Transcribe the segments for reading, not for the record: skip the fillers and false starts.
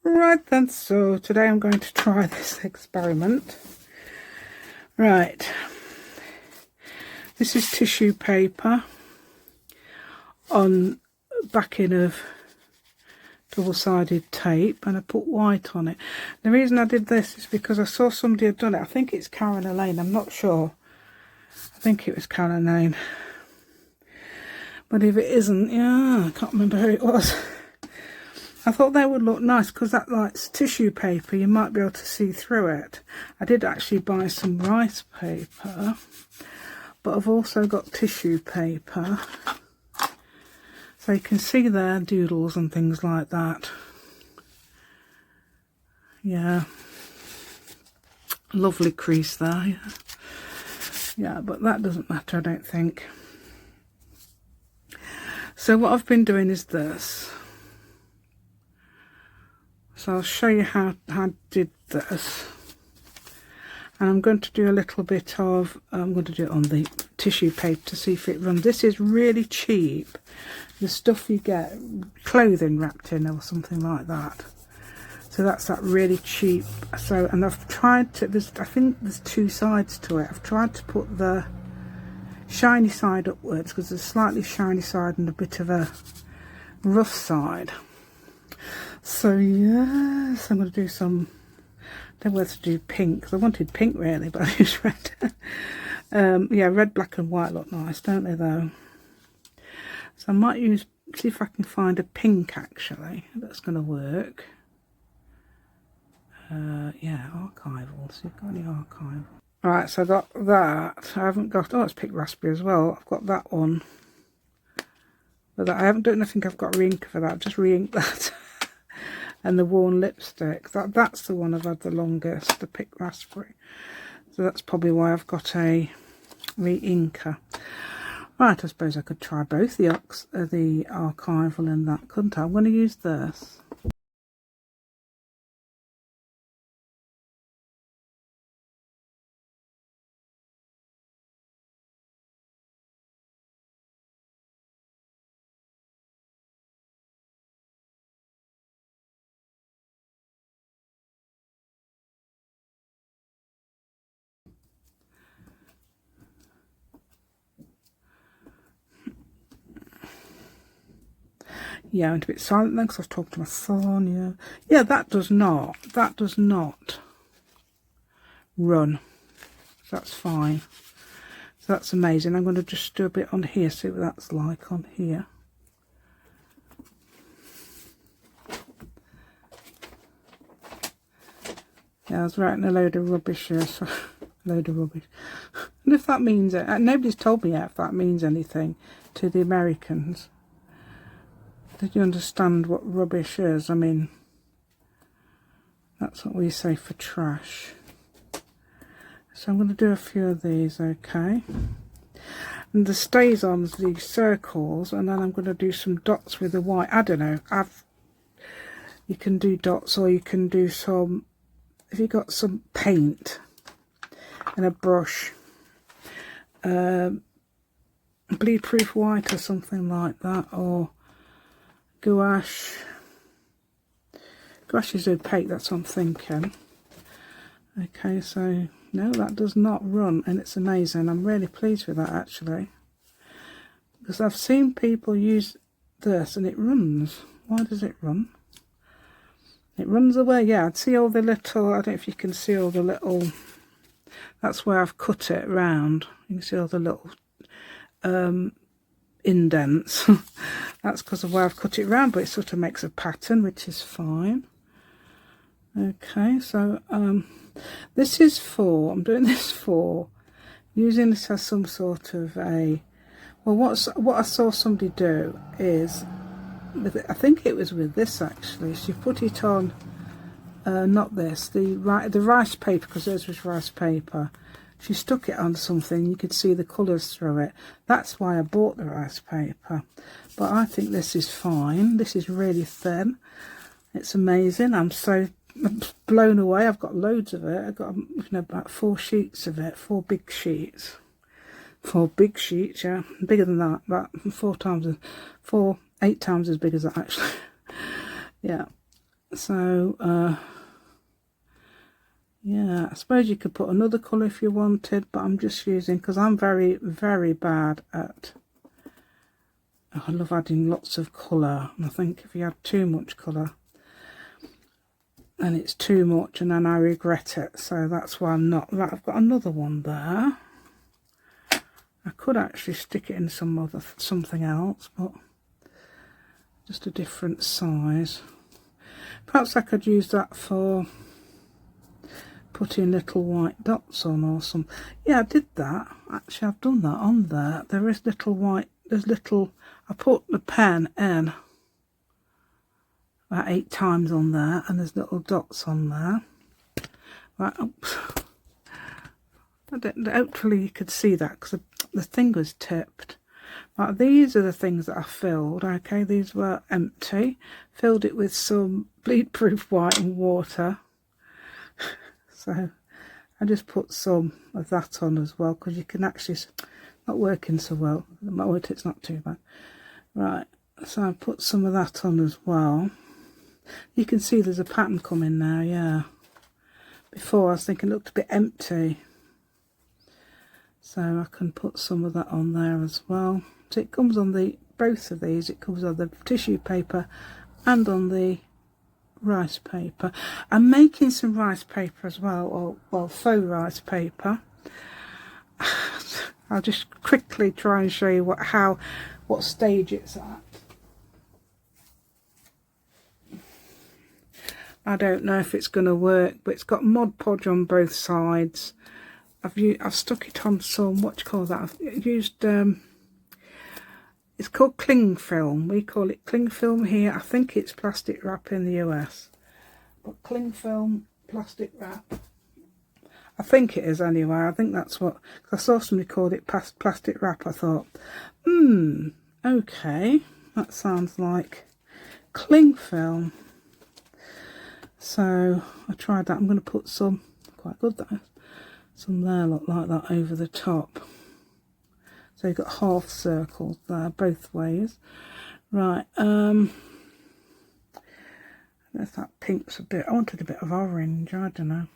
Right then, so today I'm going to try this experiment. Right, this is tissue paper on backing of double-sided tape, and I put white on it. The reason I did this is because I saw somebody had done it. I think it's Karen Elaine, I'm not sure. I think it was Karen Elaine. But if it isn't, yeah, I can't remember who it was. I thought they would look nice because that likes tissue paper, you might be able to see through it. I did actually buy some rice paper, but I've also got tissue paper. So you can see there doodles and things like that. Yeah. Lovely crease there. Yeah, but that doesn't matter, I don't think. So what I've been doing is this. So I'll show you how I did this. And I'm going to do a little bit of, I'm going to do it on the tissue paper to see if it runs. This is really cheap. The stuff you get clothing wrapped in or something like that. So that's that really cheap. So, and I've tried to, I think there's two sides to it. I've tried to put the shiny side upwards because there's a slightly shiny side and a bit of a rough side. So yes, I'm going to do some, I don't know whether to do pink. I wanted pink really, but I used red. Yeah, red, black and white look nice, don't they though? So I might use, see if I can find a pink actually, that's going to work. Yeah, archival, so you've got any archival. Right, so I got that. I haven't got, oh it's pink raspberry as well. I've got that one. But I don't think I've got re-ink for that, I've just re-inked that. And the worn lipstick, that's the one I've had the longest, the pink raspberry. So that's probably why I've got a re-inker. Right, I suppose I could try both the archival and that, couldn't I? I'm going to use this. Yeah, I went a bit silent then because I was talking to my son, yeah. Yeah, that does not run. So that's fine. So that's amazing. I'm going to just do a bit on here, see what that's like on here. Yeah, I was writing a load of rubbish here, so load of rubbish. And if that means it, nobody's told me yet if that means anything to the Americans. Did you understand what rubbish is? I mean, that's what we say for trash. So I'm going to do a few of these, okay? And the stays on the circles, and then I'm going to do some dots with the white. I don't know. You can do dots, or you can do some. If you've got some paint and a brush, bleed proof white or something like that, or gouache. Gouache is opaque, that's what I'm thinking. Okay, so no, that does not run, and it's amazing. I'm really pleased with that actually, because I've seen people use this and it runs. Why does it run? It runs away. Yeah, I'd see all the little, I don't know if you can see all the little, that's where I've cut it round. You can see all the little indents. That's because of where I've cut it round, but it sort of makes a pattern, which is fine. Okay, so this is for, I'm doing this for using this as some sort of a, well, what I saw somebody do is with it, I think it was with this actually, she put it on not this, the rice paper, because this was rice paper. She stuck it on something, you could see the colours through it. That's why I bought the rice paper. But I think this is fine. This is really thin. It's amazing. I'm so blown away. I've got loads of it. I've got about 4 sheets of it, 4 big sheets. 4 big sheets, yeah. Bigger than that, but 8 times as big as that actually. Yeah. So yeah, I suppose you could put another colour if you wanted, but I'm just using, because I'm very, very bad at, I love adding lots of colour, and I think if you add too much colour, then it's too much, and then I regret it. So that's why I'm not. Right, I've got another one there. I could actually stick it in something else, but just a different size. Perhaps I could use that for putting little white dots on or something. Yeah, I did that. Actually, I've done that on there. There is little white, I put the pen in about 8 times on there, and there's little dots on there. Right, oops. Hopefully you could see that, because the thing was tipped. Right, these are the things that I filled. Okay, these were empty. Filled it with some bleed-proof white and water. So I just put some of that on as well, because you can actually, not working so well. It's not too bad. Right, so I put some of that on as well. You can see there's a pattern coming now, yeah. Before I was thinking it looked a bit empty. So I can put some of that on there as well. So it comes on both of these. It comes on the tissue paper and on the rice paper. I'm making some rice paper as well, or faux rice paper. I'll just quickly try and show you what stage it's at. I don't know if it's going to work, but it's got Mod Podge on both sides. I've stuck it on some, what do you call that? I've used, it's called cling film. We call it cling film here. I think it's plastic wrap in the US. But cling film, plastic wrap. I think it is anyway. I think that's what, because I saw somebody called it plastic wrap. I thought, okay, that sounds like cling film. So I tried that. I'm going to put some, quite good though, some there, look like that over the top. So you've got half circles there both ways. Right, there's that pink's a bit, I wanted a bit of orange, I don't know.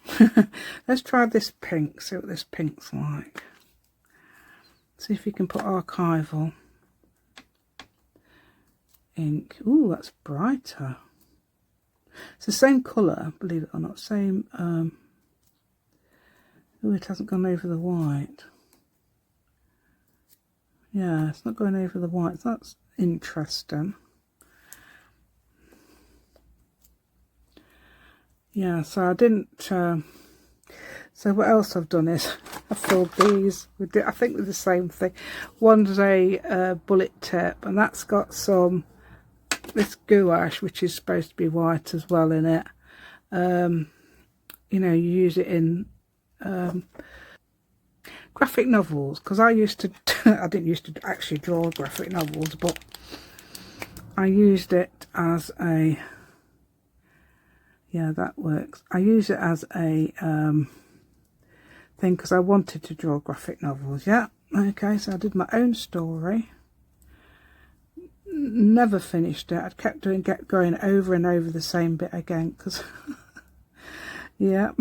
Let's try this pink, see what this pink's like. See if you can put archival ink. Ooh, that's brighter. It's the same colour, believe it or not, same, oh, it hasn't gone over the white. Yeah, it's not going over the white, so that's interesting. Yeah, so I didn't, so what else I've done is, I filled these, I think with the same thing. One's a bullet tip, and that's got some, this gouache, which is supposed to be white as well in it. You know, you use it in graphic novels, because I used to, I didn't used to actually draw graphic novels, but I used it as a, yeah, that works. I use it as a thing because I wanted to draw graphic novels. Yeah, okay, so I did my own story. Never finished it. I kept going over and over the same bit again because yeah.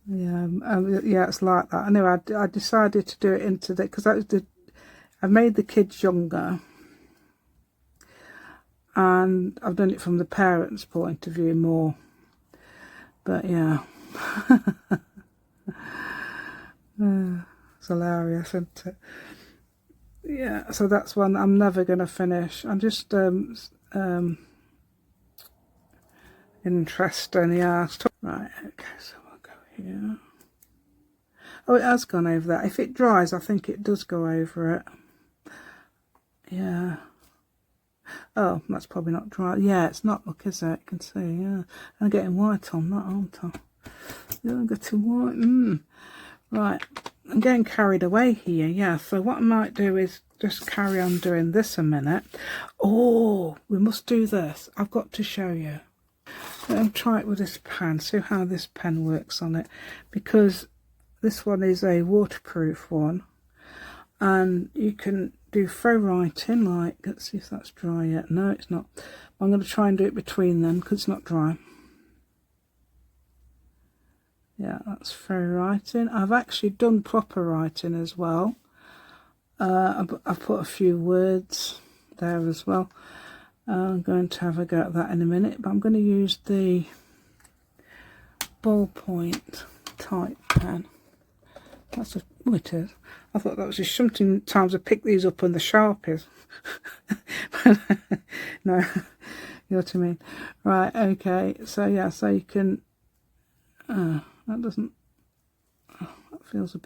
Yeah, it's like that. Anyway, I decided to do it into the, because I made the kids younger, and I've done it from the parents' point of view more. But yeah, it's hilarious, isn't it? Yeah, so that's one I'm never going to finish. I'm just interesting. Yeah, right. Okay, so I'll go here. Oh, it has gone over that. If it dries, I think it does go over it. Yeah. Oh, that's probably not dry. Yeah, it's not. Look, is it? You can see. Yeah, I'm getting white on that, aren't I? Yeah, I'm getting white. Right, I'm getting carried away here. Yeah. So what I might do is just carry on doing this a minute. Oh, we must do this. I've got to show you. I'll try it with this pen. See how this pen works on it, because this one is a waterproof one, and you can do faux writing, like, let's see if that's dry yet. No, it's not. I'm going to try and do it between them because it's not dry. Yeah, that's fairy writing. I've actually done proper writing as well. I've put a few words there as well. I'm going to have a go at that in a minute, but I'm going to use the ballpoint type pen. That's a, oh, it is. I thought that was just sometimes I pick these up on the Sharpies. No, you know what I mean. Right, okay, so yeah, so you can, that doesn't, that feels a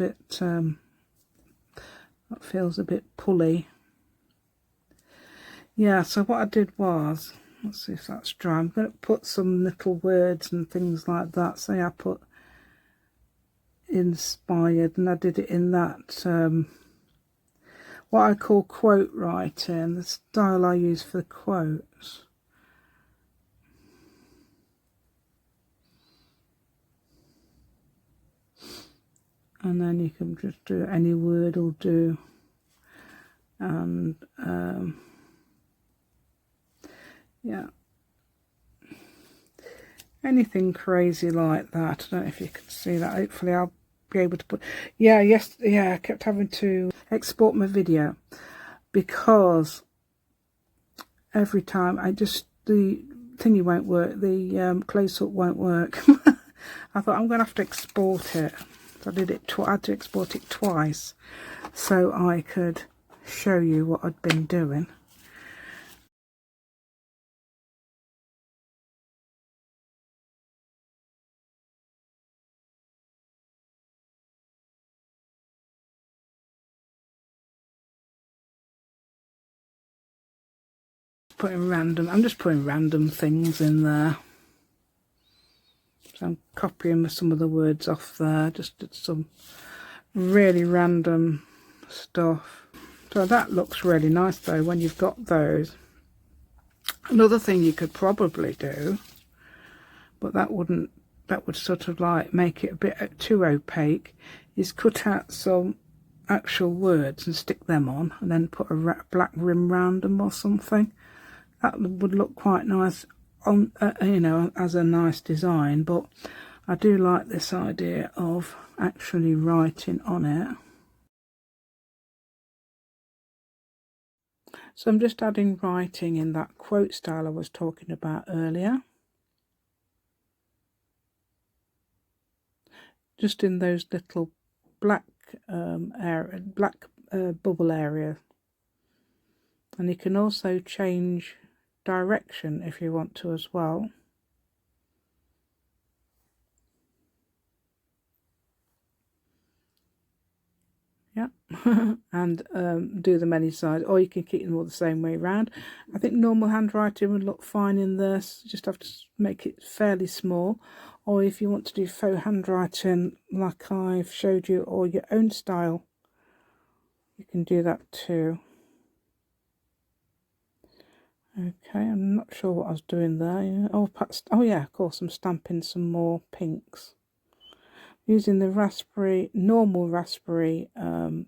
bit, pulley. Yeah, so what I did was, let's see if that's dry, I'm going to put some little words and things like that. Say I put inspired, and I did it in that, what I call quote writing, the style I use for the quotes. And then you can just do any word will do. And yeah, anything crazy like that. I don't know if you can see that. Hopefully I'll be able to put, yeah, yes, yeah, I kept having to export my video because every time the thingy won't work, the close-up won't work. I thought I'm going to have to export it. So I had to export it twice so I could show you what I'd been doing. I'm just putting random things in there. So I'm copying some of the words off there, just did some really random stuff. So that looks really nice though when you've got those. Another thing you could probably do, but that would sort of like make it a bit too opaque, is cut out some actual words and stick them on and then put a black rim round them or something. That would look quite nice on, you know, as a nice design, but I do like this idea of actually writing on it. So I'm just adding writing in that quote style I was talking about earlier. Just in those little black bubble area. And you can also change direction if you want to as well. Yeah, and do them any size, or you can keep them all the same way around. I think normal handwriting would look fine in this. You just have to make it fairly small, or if you want to do faux handwriting like I've showed you, or your own style, you can do that too. Okay, I'm not sure what I was doing there. Yeah. Oh yeah, of course, I'm stamping some more pinks. Using the normal raspberry,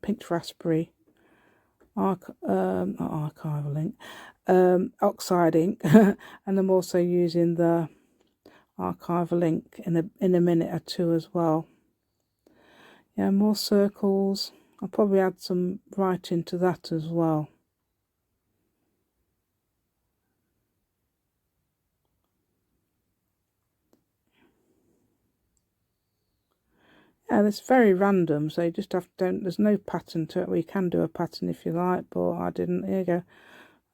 pinked raspberry, archival ink, oxide ink, and I'm also using the archival ink in a minute or two as well. Yeah, more circles. I'll probably add some writing to that as well. Yeah, it's very random, so you just have to, there's no pattern to it. Well, you can do a pattern if you like, but I didn't. Here you go.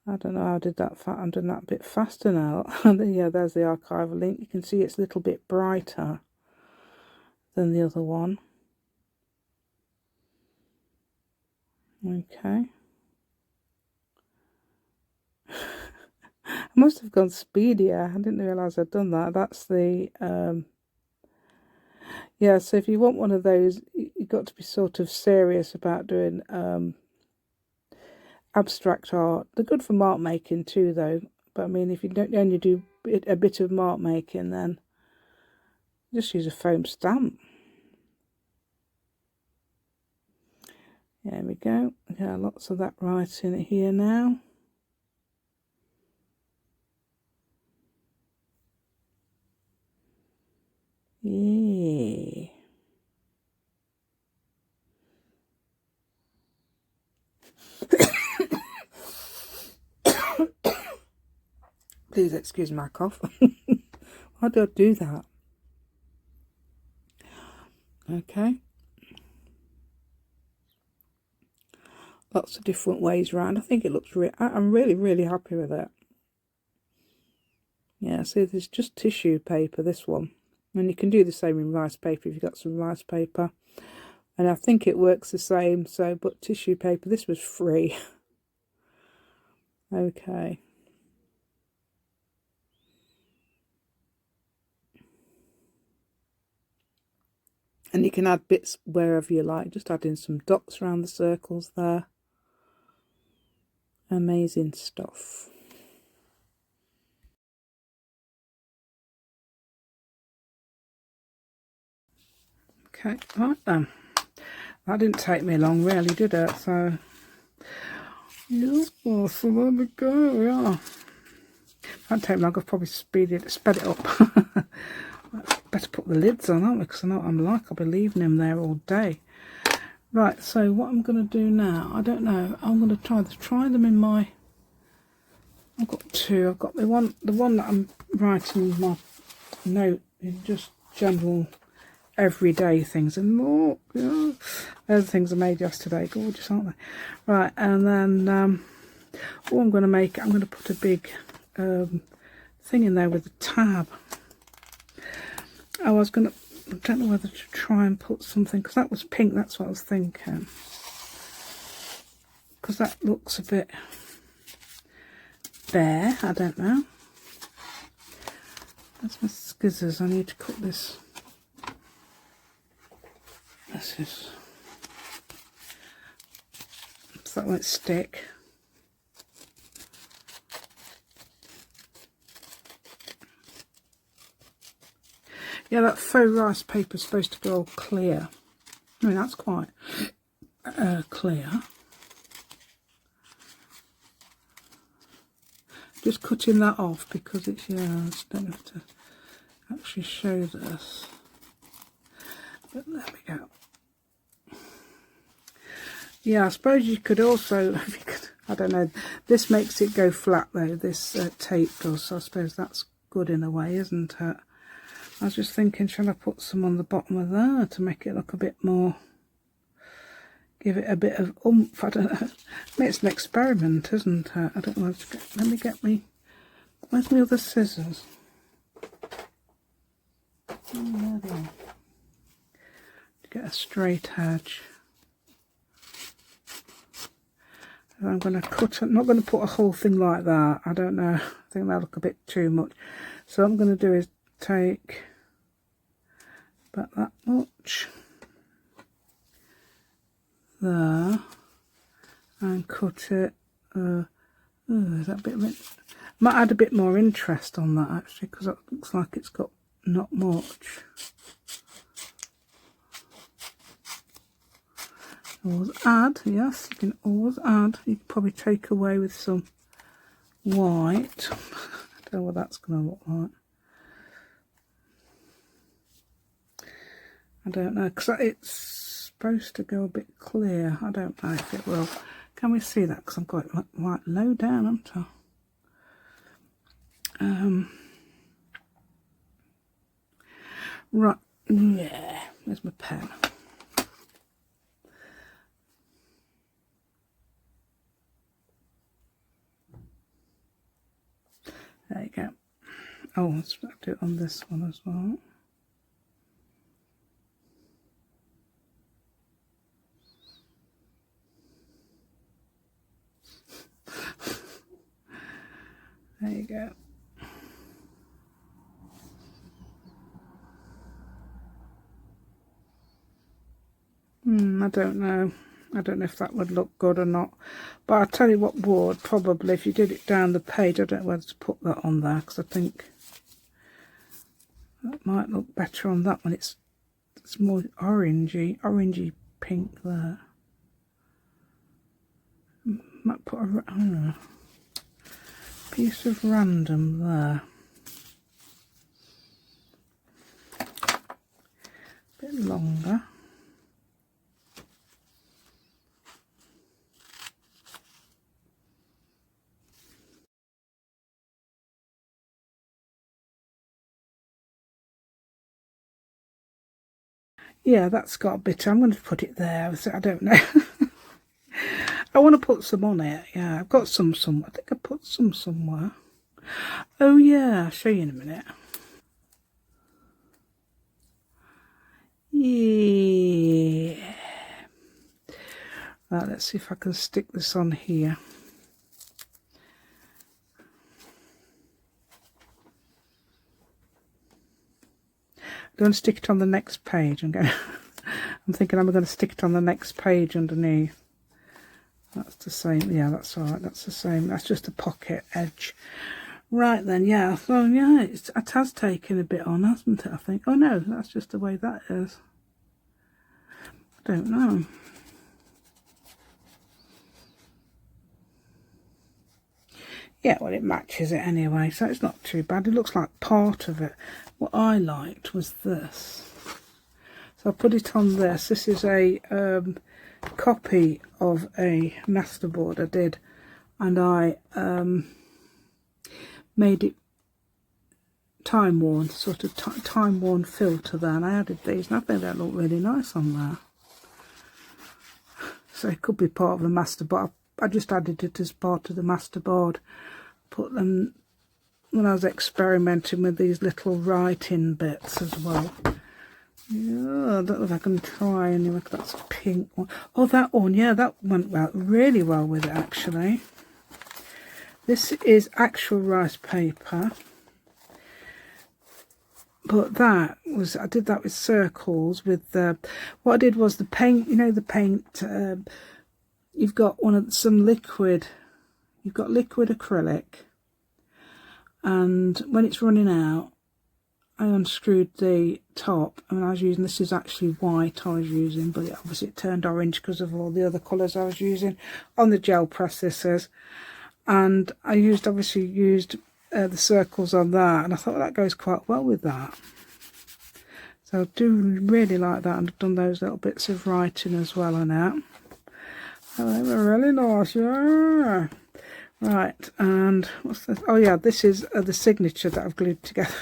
I don't know how I did that. I'm doing that a bit faster now. Yeah, there's the archival link. You can see it's a little bit brighter than the other one. Okay. I must have gone speedier. I didn't realise I'd done that. That's the yeah, so if you want one of those, you've got to be sort of serious about doing abstract art. They're good for mark making too, though. But I mean, if you don't only do a bit of mark making, then just use a foam stamp. There we go. Yeah, lots of that writing here now. Yeah. Please excuse my cough. Why do I do that? Okay. Lots of different ways around. I think it looks I'm really happy with it. Yeah, see, there's just tissue paper, this one. And you can do the same in rice paper if you've got some rice paper. And I think it works the same, so, but tissue paper, this was free. Okay. And you can add bits wherever you like, just add in some dots around the circles there. Amazing stuff. Okay, right then. That didn't take me long, really, did it? So, yeah, so there we go, yeah. That'd take me long, I've probably sped it up. Better put the lids on, aren't we? Because I know what I'm like, I'll be leaving them there all day. Right, so what I'm going to do now, I don't know, I'm going to try them in my, I've got two. I've got the one that I'm writing my note in just general everyday things, and more, yeah, those things I made yesterday, gorgeous, aren't they? Right, and then what I'm going to make, I'm going to put a big thing in there with a tab. I don't know whether to try and put something, because that was pink, that's what I was thinking, because that looks a bit bare, I don't know. That's my scissors, I need to cut this. This is, so that won't stick. Yeah, that faux rice paper is supposed to go all clear. I mean, that's quite clear. Just cutting that off because it's, yeah, I just don't have to actually show this. But there we go. Yeah, I suppose you could also, if you could, I don't know, this makes it go flat though, this tape does, so I suppose that's good in a way, isn't it? I was just thinking, shall I put some on the bottom of there to make it look a bit more, give it a bit of oomph, I don't know. I mean, it's an experiment, isn't it? I don't know, let me get me, where's my other scissors? Oh, there they are. To get a straight edge. And I'm going to cut, I'm not going to put a whole thing like that, I don't know, I think that'll look a bit too much. So what I'm going to do is take about that much there and cut it. Is that a bit of it? Might add a bit more interest on that actually, because it looks like it's got not much. Always add, yes, you can always add. You can probably take away with some white. I don't know what that's going to look like. I don't know, because it's supposed to go a bit clear. I don't know if it will. Can we see that? Because I've got it right low down, haven't I? Right, yeah, there's my pen. There you go. Oh, let's do it on this one as well. There you go. I don't know. I don't know if that would look good or not. But I'll tell you what would, probably, if you did it down the page, I don't know whether to put that on there, because I think that might look better on that one. It's more orangey pink there. Might put a piece of random there. longer. Yeah, that's got a bit. I'm going to put it there. I don't know. I want to put some on it. Yeah, I've got some somewhere. I think I put some somewhere. Oh yeah, I'll show you in a minute. Yeah. Right, let's see if I can stick this on here. I'm going to stick it on the next page. I'm thinking I'm going to stick it on the next page underneath. That's the same. Yeah, that's all right. That's the same. That's just a pocket edge. Right then, yeah. So yeah, it has taken a bit on, hasn't it? I think. Oh no, that's just the way that is. I don't know. Yeah, well, it matches it anyway, so it's not too bad. It looks like part of it. What I liked was this. So I put it on this. This is a copy of a masterboard I did, and I made it time worn, sort of time worn filter there, and I added these, and I think they look really nice on there. So it could be part of the masterboard. I just added it as part of the masterboard. Put them when I was experimenting with these little writing bits as well. Yeah, I don't know if I can try anyway. That's a pink one. Oh, that one, yeah, that went well, really well with it actually. This is actual rice paper, but that was, I did that with circles. With what I did was the paint. You know the paint. You've got some liquid. You've got liquid acrylic, and when it's running out, I unscrewed the top, and I was using, this is actually white I was using, but obviously it turned orange because of all the other colours I was using on the gel press scissors. And I obviously used the circles on that, and I thought that goes quite well with that. So I do really like that, and I've done those little bits of writing as well on that. Oh, they were really nice, yeah. Right, and what's this? Oh yeah, this is the signature that I've glued together.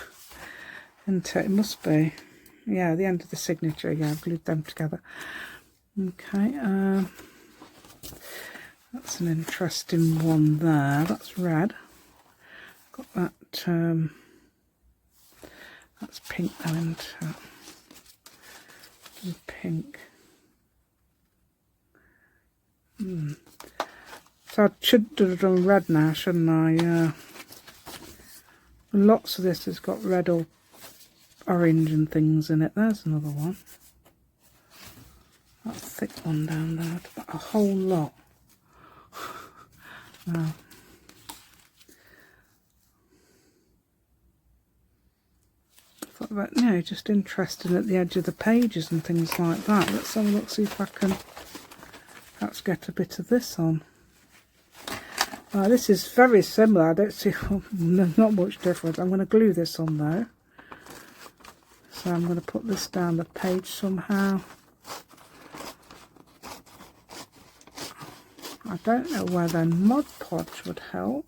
And it must be, yeah, the end of the signature. Yeah, I've glued them together. Okay, that's an interesting one there. That's red. Got that. That's pink now, isn't it? Pink. So I should have done red now, shouldn't I? Yeah. Lots of this has got red or orange and things in it. There's another one. That thick one down there. A whole lot. Wow. Thought about, you know, just interesting at the edge of the pages and things like that. Let's have a look, see if I can perhaps get a bit of this on. This is very similar. I don't see, not much difference. I'm going to glue this on though. So I'm going to put this down the page somehow. I don't know whether Mod Podge would help.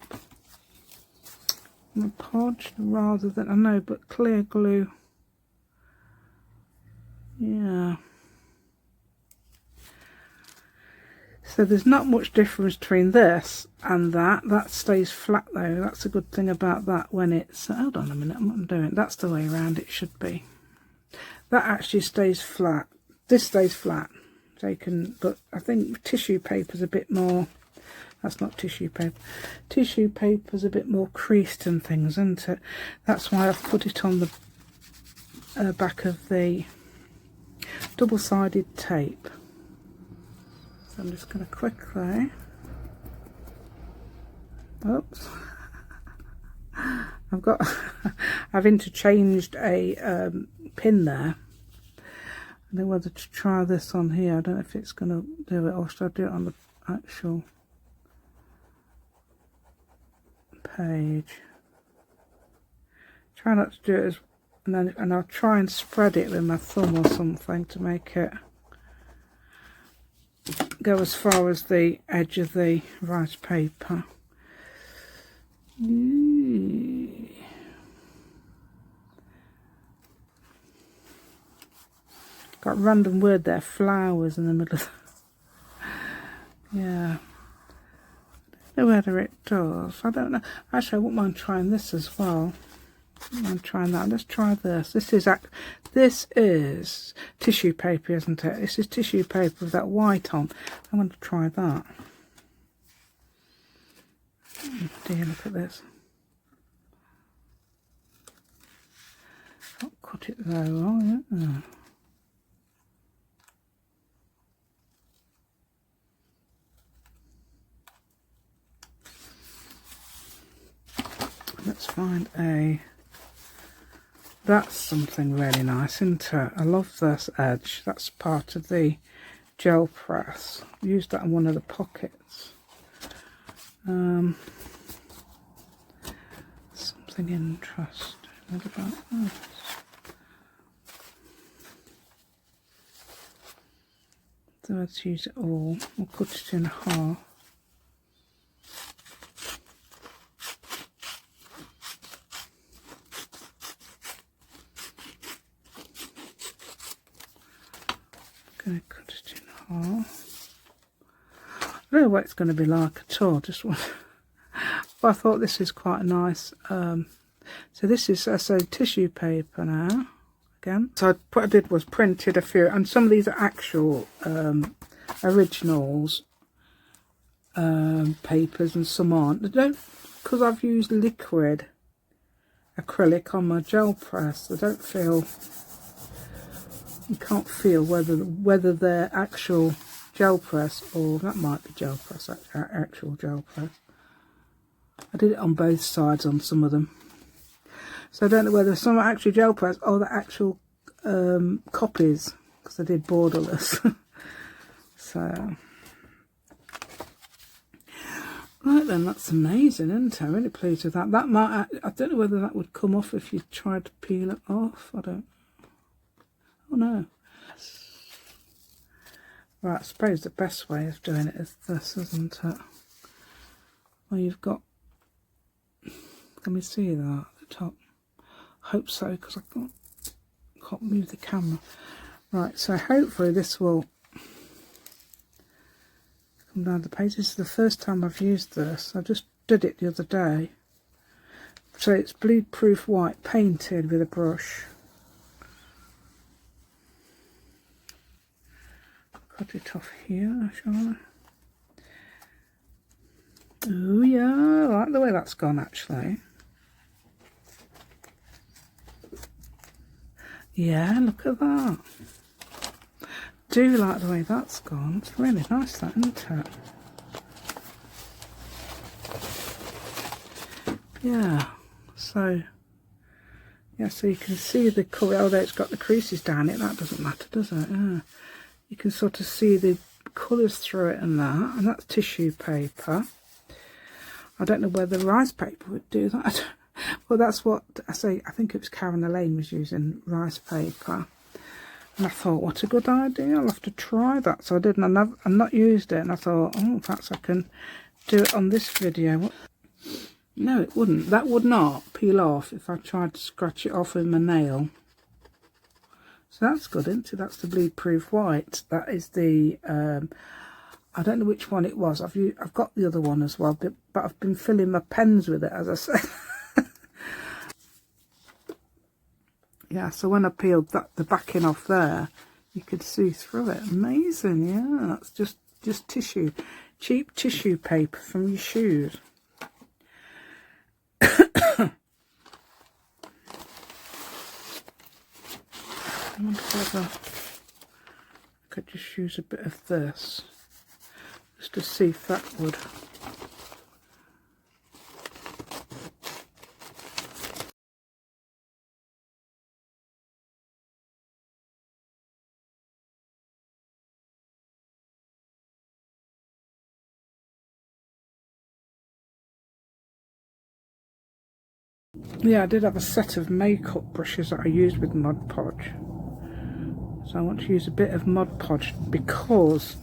Mod Podge rather than, I know, but clear glue. Yeah. So there's not much difference between this and that. That stays flat though. That's a good thing about that when it's, hold on a minute, I'm doing it. That's the way around it should be. That actually stays flat. This stays flat. So you can, but I think tissue paper's a bit more, that's not tissue paper. Tissue paper's a bit more creased and things, isn't it? That's why I've put it on the back of the double-sided tape. So I'm just going to quickly, oops, I've interchanged a pin there. I don't know whether to try this on here. I don't know if it's going to do it, or should I do it on the actual page? Try not to do it and I'll try and spread it with my thumb or something to make it go as far as the edge of the rice paper. Got a random word there, flowers in the middle of yeah. I don't know whether it does. I don't know. Actually, I wouldn't mind trying this as well. I'm trying that. Let's try this. This is tissue paper, isn't it? This is tissue paper with that white on. I'm going to try that. Oh dear, look at this. I'll cut it though. Oh yeah. Let's find a. That's something really nice, isn't it? I love this edge. That's part of the gel press. I used that in one of the pockets. Something interesting. What about this? So let's use it all. We'll cut it in half. Going to cut it in half. I don't know what it's going to be like at all. Just one. But I thought this is quite nice. So this is tissue paper now. Again. So what I did was printed a few, and some of these are actual originals papers, and some aren't. I don't, because I've used liquid acrylic on my gel press. I don't feel. You can't feel whether they're actual gel press, or that might be gel press, actual gel press. I did it on both sides on some of them, so I don't know whether some are actually gel press or the actual copies, because I did borderless. So right then, that's amazing, isn't it? I'm really pleased with that. That might, I don't know whether that would come off if you tried to peel it off. I don't. Oh no. Right, I suppose the best way of doing it is this, isn't it? Well, you've got, can we see that at the top? Hope so, because I can't move the camera. Right, so hopefully this will come down the page. This is the first time I've used this. I just did it the other day. So it's bleed proof white painted with a brush. Cut it off here, shall I? Oh yeah, I like the way that's gone actually. Yeah, look at that. Do like the way that's gone. It's really nice, that, isn't it? Yeah. So you can see the colour. Although it's got the creases down it, that doesn't matter, does it? Yeah. You can sort of see the colours through it and that, and that's tissue paper. I don't know whether rice paper would do that. Well, that's what I say. I think it was Karen Elaine was using rice paper, and I thought, what a good idea. I'll have to try that. So I did, and I've not used it, and I thought, oh, perhaps I can do it on this video. No, it wouldn't. That would not peel off if I tried to scratch it off with my nail. So that's good, isn't it? That's the bleed proof white. That is the I don't know which one it was. I've got the other one as well, but I've been filling my pens with it, as I said. Yeah, so when I peeled the backing off there, you could see through it. Amazing, yeah. That's just tissue, cheap tissue paper from your shoes. I wonder whether I could just use a bit of this, just to see if that would. Yeah, I did have a set of makeup brushes that I used with Mod Podge. So I want to use a bit of Mod Podge because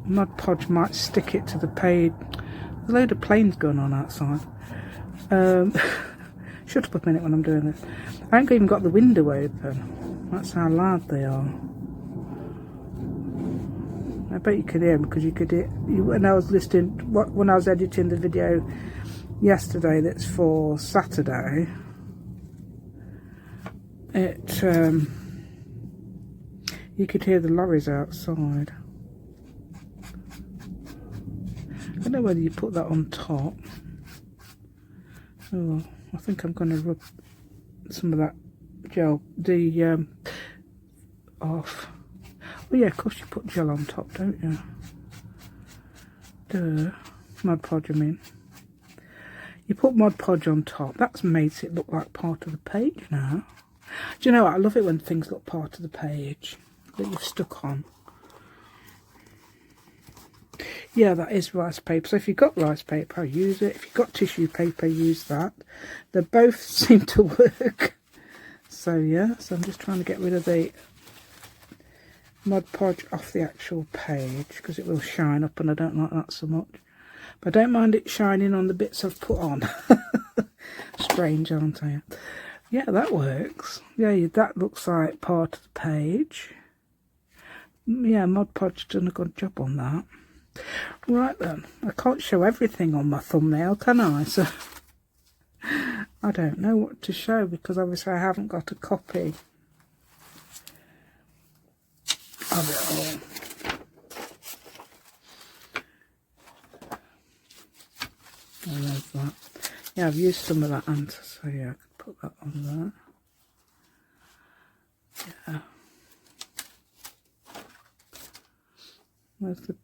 Mod Podge might stick it to the page. There's a load of planes going on outside. Shut up a minute when I'm doing this. I ain't even got the window open. That's how loud they are. I bet you could hear them because you could hear when I was listening, when I was editing the video yesterday that's for Saturday. You could hear the lorries outside. I don't know whether you put that on top. Oh, I think I'm going to rub some of that gel, off. Oh yeah, of course you put gel on top, don't you? Duh. Mod Podge, I mean. You put Mod Podge on top. That makes it look like part of the page now. Do you know what? I love it when things look part of the page that you've stuck on. Yeah, that is rice paper. So if you've got rice paper, use it. If you've got tissue paper, use that. They both seem to work. So yeah, so I'm just trying to get rid of the Mod Podge off the actual page because it will shine up and I don't like that so much. But I don't mind it shining on the bits I've put on. Strange, aren't I? Yeah, that works. Yeah, that looks like part of the page. Yeah, Mod Podge's done a good job on that. Right then, I can't show everything on my thumbnail, can I? So I don't know what to show because obviously I haven't got a copy of it all. Oh, there's that. Yeah, I've used some of that answer, so yeah, I could put that on there. Yeah. Where's the...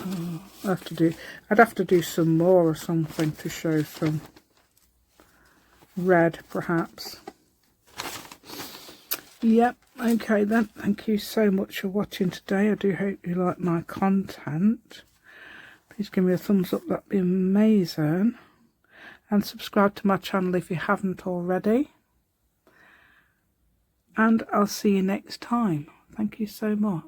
Oh, I'd have to do some more or something to show some red, perhaps. Yep, okay then. Thank you so much for watching today. I do hope you like my content. Please give me a thumbs up, that'd be amazing. And subscribe to my channel if you haven't already. And I'll see you next time. Thank you so much.